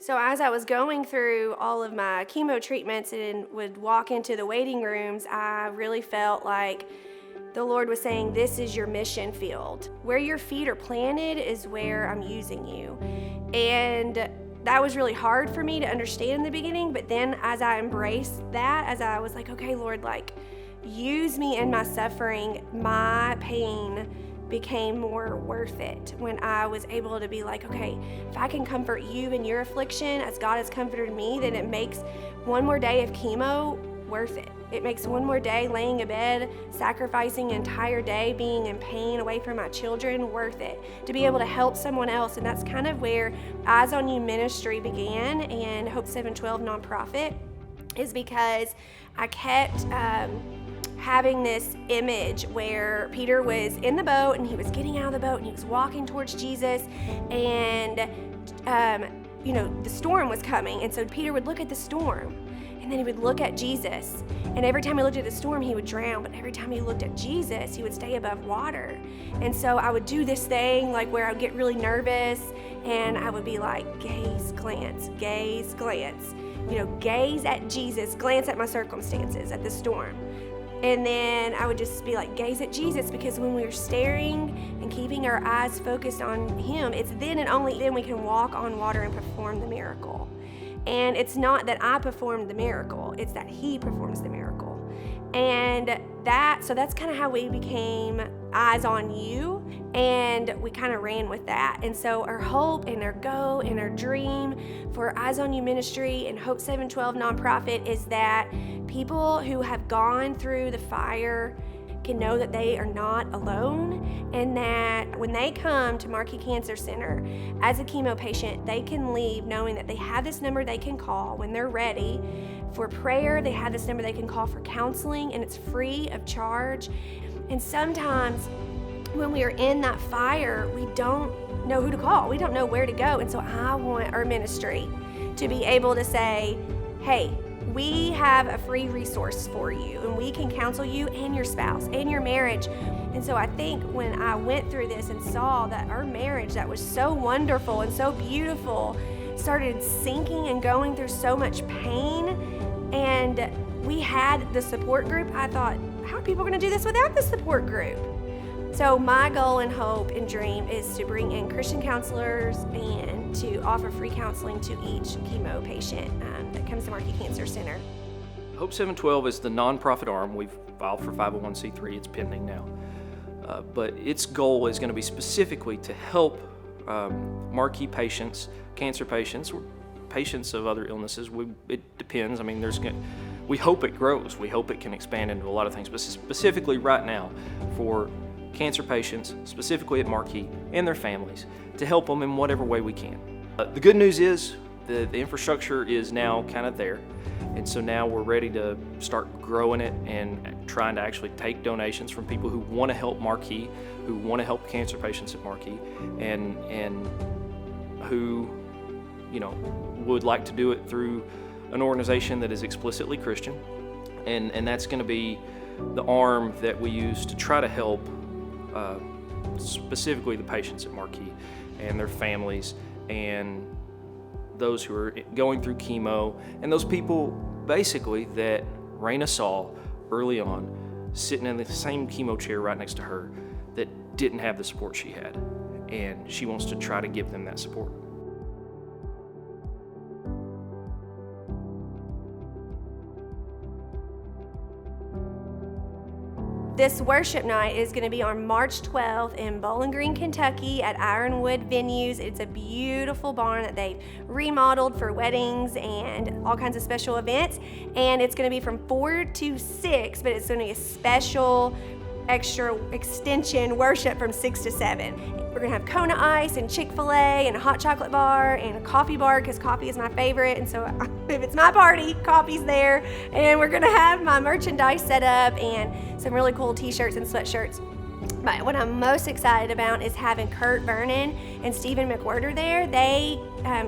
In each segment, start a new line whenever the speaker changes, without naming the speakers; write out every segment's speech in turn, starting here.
So as I was going through all of my chemo treatments and would walk into the waiting rooms, I really felt like the Lord was saying, this is your mission field. Where your feet are planted is where I'm using you. And that was really hard for me to understand in the beginning, but then as I embraced that, as I was like, okay, Lord, like, use me in my suffering, my pain became more worth it when I was able to be like, okay, if I can comfort you in your affliction as God has comforted me, then it makes one more day of chemo worth it. It makes one more day laying in bed, sacrificing an entire day, being in pain away from my children, worth it. To be able to help someone else, and that's kind of where Eyes on You Ministry began, and Hope 712 nonprofit is because I kept having this image where Peter was in the boat and he was getting out of the boat and he was walking towards Jesus, and the storm was coming, and so Peter would look at the storm and then he would look at Jesus, and every time he looked at the storm he would drown, but every time he looked at Jesus he would stay above water. And so I would do this thing like where I would get really nervous and I would be like, gaze, glance, gaze, glance, gaze at Jesus, glance at my circumstances, at the storm. And then I would just be like, gaze at Jesus, because when we're staring and keeping our eyes focused on Him, it's then and only then we can walk on water and perform the miracle. And it's not that I performed the miracle, it's that He performs the miracle. And that's kind of how we became Eyes on You, and we kind of ran with that. And so our hope and our go and our dream for Eyes on You Ministry and Hope 712 nonprofit is that people who have gone through the fire can know that they are not alone, and that when they come to Marquis Cancer Center as a chemo patient, they can leave knowing that they have this number they can call when they're ready for prayer. They have this number they can call for counseling, and it's free of charge. And sometimes when we are in that fire, we don't know who to call. We don't know where to go. And so I want our ministry to be able to say, hey, we have a free resource for you, and we can counsel you and your spouse and your marriage. And so I think when I went through this and saw that our marriage that was so wonderful and so beautiful started sinking and going through so much pain, and we had the support group, I thought, how are people going to do this without the support group? So my goal and hope and dream is to bring in Christian counselors and to offer free counseling to each chemo patient that comes to Marquis Cancer Center.
Hope 712 is the nonprofit arm. We've filed for 501c3. It's pending now. But its goal is going to be specifically to help Marquis patients, cancer patients, or patients of other illnesses. It depends. I mean, we hope it grows. We hope it can expand into a lot of things. But specifically right now for cancer patients, specifically at Marquis, and their families, to help them in whatever way we can. The good news is the infrastructure is now kind of there, and so now we're ready to start growing it and trying to actually take donations from people who want to help Marquis, who want to help cancer patients at Marquis, and who would like to do it through an organization that is explicitly Christian, and that's going to be the arm that we use to try to help specifically the patients at Marquis and their families, and those who are going through chemo, and those people basically that Raina saw early on sitting in the same chemo chair right next to her that didn't have the support she had, and she wants to try to give them that support.
This worship night is going to be on March 12th in Bowling Green, Kentucky at Ironwood Venues. It's a beautiful barn that they've remodeled for weddings and all kinds of special events. And it's going to be from 4 to 6, but it's going to be a special extra extension worship from 6 to 7. We're going to have Kona Ice and Chick-fil-A and a hot chocolate bar and a coffee bar, because coffee is my favorite, and so if it's my party, coffee's there. And we're going to have my merchandise set up and some really cool t-shirts and sweatshirts. But what I'm most excited about is having Kurt Vernon and Stephen McWhirter there. They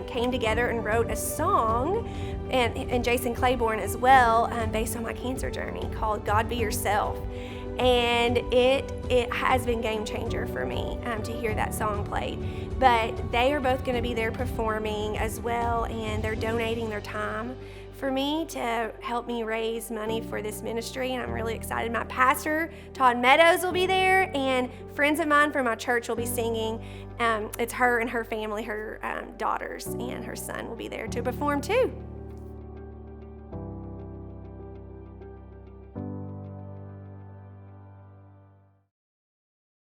came together and wrote a song, and Jason Claiborne as well, based on my cancer journey, called God Be Yourself. And it has been game changer for me to hear that song played, But they are both going to be there performing as well, and they're donating their time for me to help me raise money for this ministry, and I'm really excited. My pastor, Todd Meadows, will be there, and friends of mine from my church will be singing. It's her and her family, her daughters and her son will be there to perform too.